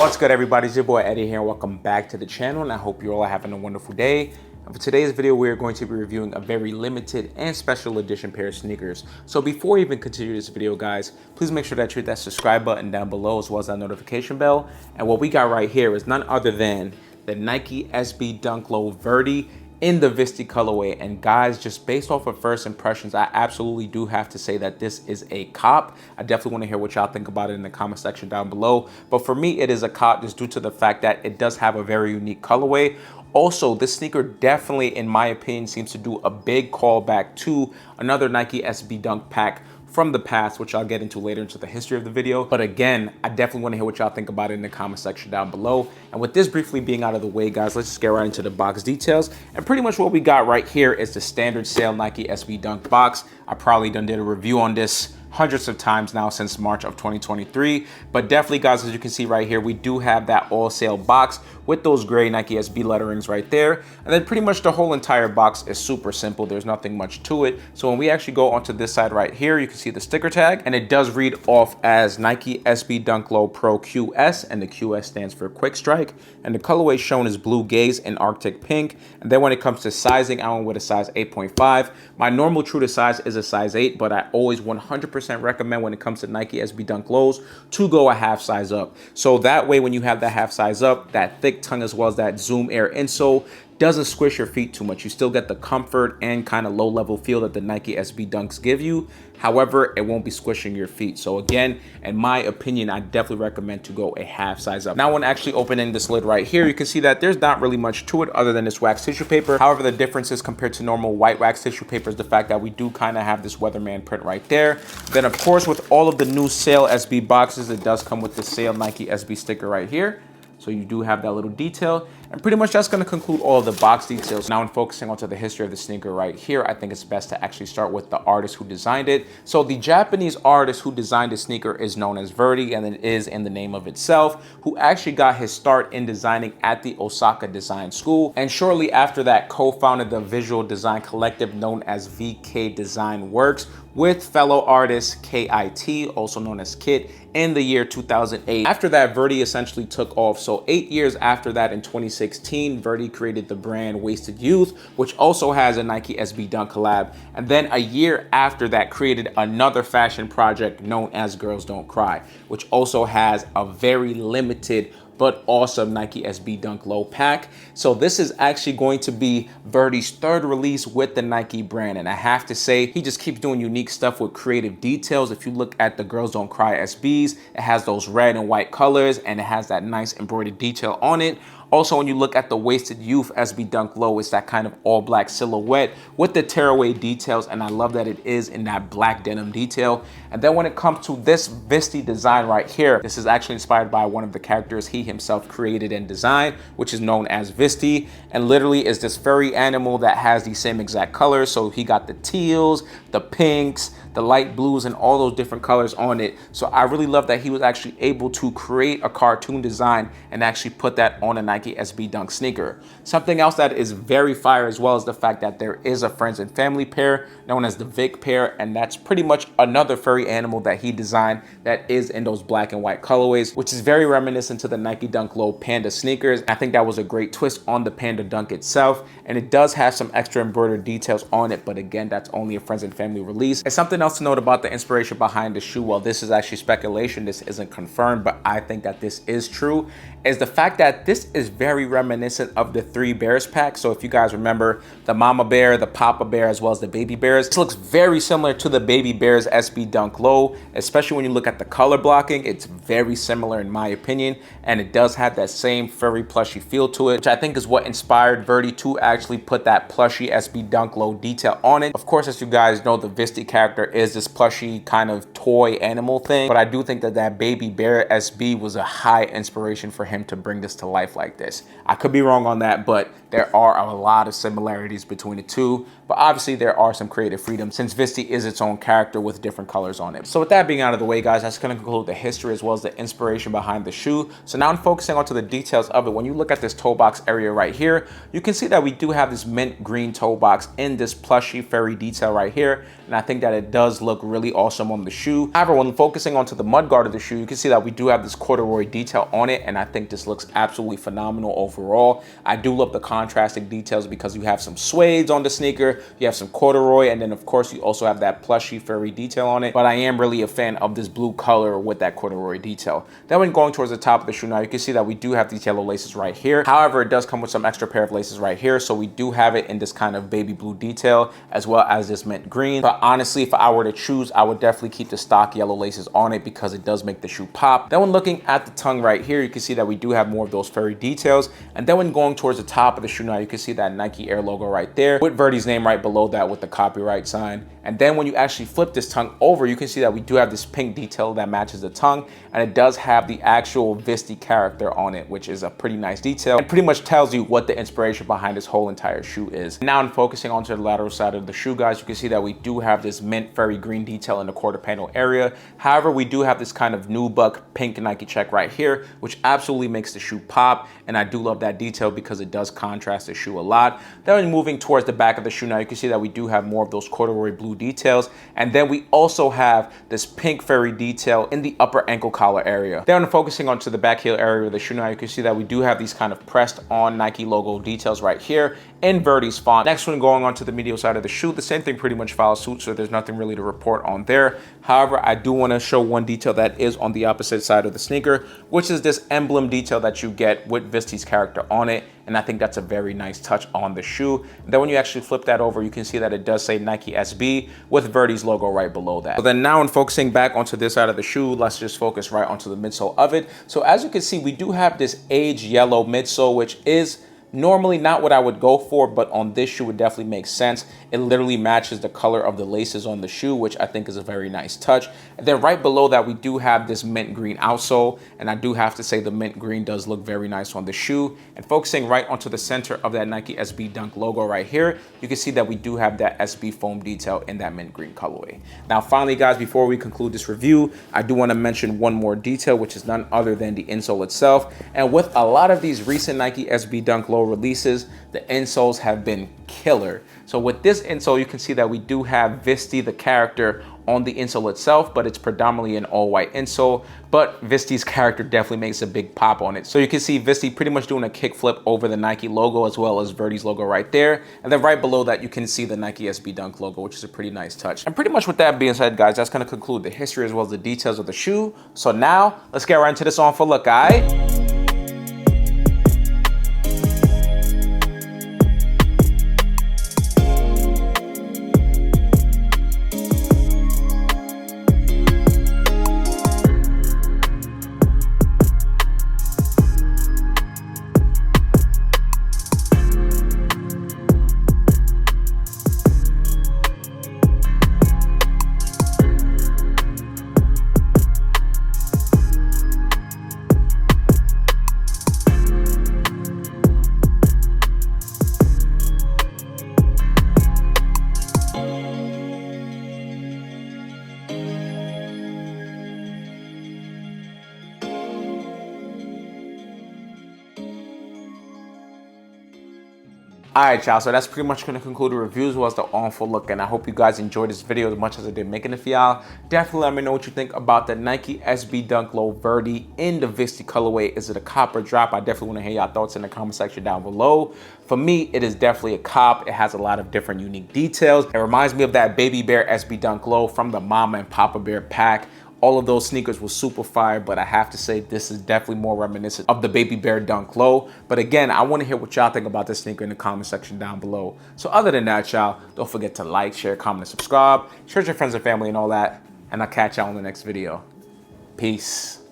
What's good, everybody? It's your boy Eddie here, and welcome back to the channel, and I hope you're all having a wonderful day. And for today's video, we are going to be reviewing a very limited and special edition pair of sneakers. So before we even continue this video, guys, please make sure that you hit that subscribe button down below as well as that notification bell. And what we got right here is none other than the Nike SB Dunk Low Verdy in the Visty colorway. And guys, just based off of first impressions, I absolutely do have to say that this is a cop. I definitely want to hear what y'all think about it in the comment section down below. But for me, it is a cop just due to the fact that it does have a very unique colorway. Also, this sneaker definitely, in my opinion, seems to do a big callback to another Nike SB Dunk pack from the past, which I'll get into later into the history of the video. But again, I definitely want to hear what y'all think about it in the comment section down below. And with this briefly being out of the way, guys, let's just get right into the box details. And pretty much what we got right here is the standard sale Nike SB Dunk box. I probably done did a review on this hundreds of times now since March of 2023. But definitely, guys, as you can see right here, we do have that all sale box with those gray Nike SB letterings right there. And then pretty much the whole entire box is super simple. There's nothing much to it. So when we actually go onto this side right here, you can see the sticker tag, and it does read off as Nike SB Dunk Low Pro QS, and the QS stands for Quick Strike. And the colorway shown is Blue Gaze and Arctic Pink. And then when it comes to sizing, I went with a size 8.5. My normal true to size is a size 8, but I always 100% recommend when it comes to Nike SB Dunk Lows to go a half size up. So that way, when you have that half size up, that thick tongue as well as that Zoom Air insole doesn't squish your feet too much. You still get the comfort and kind of low level feel that the Nike SB Dunks give you. However, it won't be squishing your feet. So again, in my opinion, I definitely recommend to go a half size up. Now, when actually opening this lid right here, you can see that there's not really much to it other than this wax tissue paper. However, the difference is compared to normal white wax tissue paper is the fact that we do kind of have this weatherman print right there. Then of course, with all of the new sale SB boxes, it does come with the sale Nike SB sticker right here. So you do have that little detail. And pretty much that's going to conclude all of the box details. Now, in focusing onto the history of the sneaker right here, I think it's best to actually start with the artist who designed it. So the Japanese artist who designed the sneaker is known as Verdy, and it is in the name of itself, who actually got his start in designing at the Osaka Design School. And shortly after that, co-founded the visual design collective known as VK Design Works with fellow artist KIT, also known as Kit, in the year 2008. After that, Verdy essentially took off. So 8 years after that, in 2016, Verdy created the brand Wasted Youth, which also has a Nike SB Dunk collab. And then a year after that, created another fashion project known as Girls Don't Cry, which also has a very limited but awesome Nike SB Dunk Low pack. So this is actually going to be Verdy's third release with the Nike brand. And I have to say, he just keeps doing unique stuff with creative details. If you look at the Girls Don't Cry SBs, it has those red and white colors, and it has that nice embroidered detail on it. Also, when you look at the Wasted Youth SB Dunk Low, it's that kind of all black silhouette with the tearaway details, and I love that it is in that black denim detail. And then when it comes to this Visty design right here, this is actually inspired by one of the characters he himself created and designed, which is known as Visty, and literally is this furry animal that has the same exact colors. So he got the teals, the pinks, the light blues, and all those different colors on it. So I really love that he was actually able to create a cartoon design and actually put that on a Nike SB Dunk sneaker. Something else that is very fire as well is the fact that there is a friends and family pair known as the Vic pair, and that's pretty much another furry animal that he designed that is in those black and white colorways, which is very reminiscent to the Nike Dunk Low Panda sneakers. I think that was a great twist on the Panda Dunk itself, and it does have some extra embroidered details on it, but again, that's only a friends and family release. And something else to note about the inspiration behind the shoe, well, this is actually speculation, this isn't confirmed, but I think that this is true, is the fact that this is very reminiscent of the Three Bears pack. So if you guys remember the Mama Bear, the Papa Bear, as well as the Baby Bears, this looks very similar to the Baby Bears SB Dunk Low, especially when you look at the color blocking. It's very similar in my opinion, and it does have that same furry plushy feel to it, which I think is what inspired Verdy to actually put that plushy SB Dunk Low detail on it. Of course, as you guys know, the Visty character is this plushy kind of toy animal thing, but I do think that that Baby Bear SB was a high inspiration for him to bring this to life like this. I could be wrong on that, but there are a lot of similarities between the two, but obviously there are some creative freedom since Visty is its own character with different colors on it. So with that being out of the way, guys, that's going to conclude the history as well as the inspiration behind the shoe. So now I'm focusing onto the details of it. When you look at this toe box area right here, you can see that we do have this mint green toe box in this plushy fairy detail right here, and I think that it does look really awesome on the shoe. However, when focusing onto the mudguard of the shoe, you can see that we do have this corduroy detail on it, and I think this looks absolutely phenomenal overall. I do love the contrasting details because you have some suede on the sneaker, you have some corduroy, and then of course you also have that plushy fairy detail on it. But I am really a fan of this blue color with that corduroy detail. Then when going towards the top of the shoe now, you can see that we do have these yellow laces right here. However, it does come with some extra pair of laces right here, so we do have it in this kind of baby blue detail as well as this mint green. But honestly, if I were to choose, I would definitely keep the stock yellow laces on it because it does make the shoe pop. Then when looking at the tongue right here, you can see that we do have more of those fairy details. And then when going towards the top of the shoe now, you can see that Nike Air logo right there with Verdy's name right below that with the copyright sign. And then when you actually flip this tongue over, you can see that we do have this pink detail that matches the tongue, and it does have the actual Visty character on it, which is a pretty nice detail. It pretty much tells you what the inspiration behind this whole entire shoe is. Now I'm focusing onto the lateral side of the shoe, guys. You can see that we do have this mint fairy green detail in the quarter panel area. However, we do have this kind of nubuck pink Nike check right here, which absolutely makes the shoe pop, and I do love that detail because it does contrast the shoe a lot. Then moving towards the back of the shoe now, you can see that we do have more of those corduroy blue details, and then we also have this pink fairy detail in the upper ankle collar area. Then focusing onto the back heel area of the shoe now, you can see that we do have these kind of pressed on Nike logo details right here in Verdy's font. Next one, going on to the medial side of the shoe, the same thing pretty much follows suit, so there's nothing really to report on there. However, I do want to show one detail that is on the opposite side of the sneaker, which is this emblem detail that you get with Visty's character on it, and I think that's a very nice touch on the shoe. And then when you actually flip that over, you can see that it does say Nike SB with Verdy's logo right below that. So then now in focusing back onto this side of the shoe, let's just focus right onto the midsole of it. So as you can see, we do have this age yellow midsole, which is normally not what I would go for, but on this shoe it definitely makes sense. It literally matches the color of the laces on the shoe, which I think is a very nice touch. And then right below that, we do have this mint green outsole, and I do have to say the mint green does look very nice on the shoe. And focusing right onto the center of that Nike SB Dunk logo right here, you can see that we do have that SB foam detail in that mint green colorway. Now finally, guys, before we conclude this review, I do want to mention one more detail, which is none other than the insole itself. And with a lot of these recent Nike SB Dunk low releases, the insoles have been killer. So with this insole, you can see that we do have Visty, the character, on the insole itself, but it's predominantly an all white insole, but Visty's character definitely makes a big pop on it. So you can see Visty pretty much doing a kickflip over the Nike logo as well as Verdy's logo right there. And then right below that, you can see the Nike SB Dunk logo, which is a pretty nice touch. And pretty much with that being said, guys, that's gonna conclude the history as well as the details of the shoe. So now let's get right into this on for look, all right? All right, y'all, so that's pretty much gonna conclude the review as well as the on-full look, and I hope you guys enjoyed this video as much as I did making it for y'all. Definitely let me know what you think about the Nike SB Dunk Low Verdy in the Visty colorway. Is it a cop or drop? I definitely wanna hear y'all thoughts in the comment section down below. For me, it is definitely a cop. It has a lot of different unique details. It reminds me of that Baby Bear SB Dunk Low from the Mama and Papa Bear pack. All of those sneakers were super fire, but I have to say this is definitely more reminiscent of the Baby Bear Dunk Low. But again, I want to hear what y'all think about this sneaker in the comment section down below. So other than that, y'all, don't forget to like, share, comment, and subscribe. Share with your friends and family and all that. And I'll catch y'all in the next video. Peace.